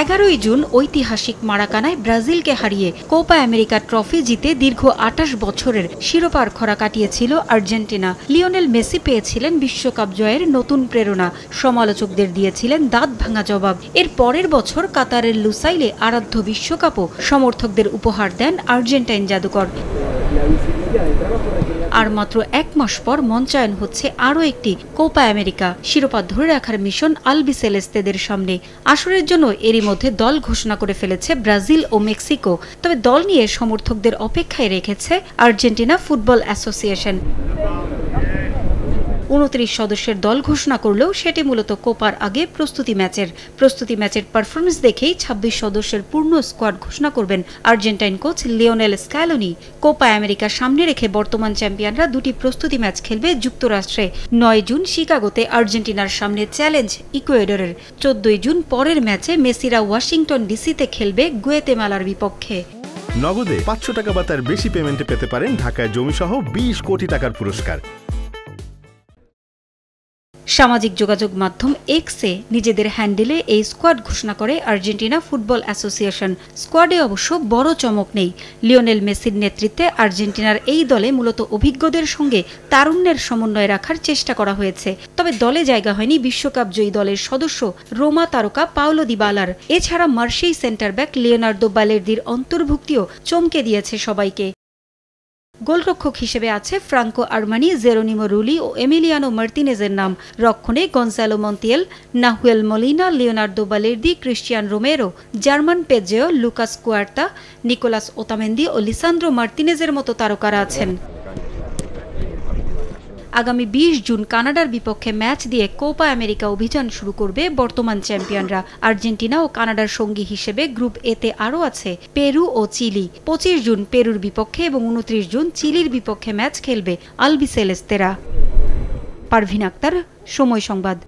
11 June ঐতিহাসিক মারাকানায় ব্রাজিলকে হারিয়ে Copa America trophy জিতে দীর্ঘ 28 বছরের শিরোপার খরা কাটিয়েছিল আর্জেন্টিনা। লিওনেল মেসি পেয়েছিলেন বিশ্বকাপ জয়ের নতুন প্রেরণা, সমালোচকদের দিয়েছিলেন দাঁত ভাঙা জবাব। এর পরের বছর কাতারের লুসাইলে আরাধ্য বিশ্বকাপও সমর্থকদের উপহার দেন আর্জেন্টাইন জাদুকর। আর মাত্র 1 মাস পর মঞ্চায়ন হচ্ছে আরও একটি কোপা আমেরিকা। শিরোপা ধরে রাখার মিশন আলবিসেলেস্তেদের সামনে। আসরের জন্য এরই মধ্যে দল ঘোষণা করে ফেলেছে ব্রাজিল ও মেক্সিকো। তবে দল নিয়ে সমর্থকদের অপেক্ষায় রেখেছে আর্জেন্টিনা ফুটবল অ্যাসোসিয়েশন। 29 সদস্যের দল ঘোষণা করলেও সেটি মূলত কোপার আগে প্রস্তুতি ম্যাচের পারফরমেন্স দেখেই 26 সদস্যের পূর্ণ স্কোয়াড ঘোষণা করবেন Argentine coach Lionel Scaloni. Copa America সামনে রেখে বর্তমান চ্যাম্পিয়নরা 2টি প্রস্তুতি ম্যাচ খেলবে যুক্তরাষ্ট্রে। 9 জুন শিকাগোতে আর্জেন্টিনার সামনে চ্যালেঞ্জ ইকুয়েডরের। 14 জুন পরের ম্যাচে মেসিরা ওয়াশিংটন ডিসিতে খেলবে গুয়েতেমালার বিপক্ষে। নগদে 500 টাকা বা তার বেশি পেমেন্টে পেতে পারেন ঢাকায় জমিসহ 20 কোটি টাকার পুরস্কার। সামাজিক যোগাযোগ মাধ্যম এক্সে নিজেদের হ্যান্ডেলে এই স্কোয়াড ঘোষণা করে আর্জেন্টিনা ফুটবল অ্যাসোসিয়েশন। স্কোয়াডে অবশ্য বড় চমক নেই। লিওনেল মেসির নেতৃত্বে আর্জেন্টিনার এই দলে মূলত অভিজ্ঞদের সঙ্গে তারুণ্যের সমন্বয় রাখার চেষ্টা করা হয়েছে। তবে দলে জায়গা হয়নি বিশ্বকাপ জয়ী দলের সদস্য রোমা তারকা পাওলো দিবালার। এছাড়া মার্সেই সেন্টার ব্যাক লিওনার্দো বালের্দির অন্তর্ভুক্তিও চমকে দিয়েছে সবাইকে। গোলরক্ষক হিসেবে আছে ফ্রাঙ্কো আরমানি, জেরোনিমো রুলি ও এমিলিয়ানো মার্তিনেজের নাম। রক্ষণে Gonzalo Montiel, Nahuel Molina, Leonardo Balerdi, Cristian Romero, German Pezzella, Lucas Quarta, Nicolas Otamendi ও লিসান্দ্রো মার্তিনেজের মতো তারকারা আছেন। আগামী 20 জুন কানাডার বিপক্ষে ম্যাচ দিয়ে কোপা আমেরিকা অভিযান শুরু করবে বর্তমান চ্যাম্পিয়নরা। আর্জেন্টিনা ও কানাডার সঙ্গী হিসেবে গ্রুপ এতে আরও আছে পেরু ও চিলি। 25 জুন পেরুর বিপক্ষে এবং 29 জুন চিলির বিপক্ষে ম্যাচ খেলবে আলবিসেলেস্তেরা। পারভিন আক্তার, সময় সংবাদ।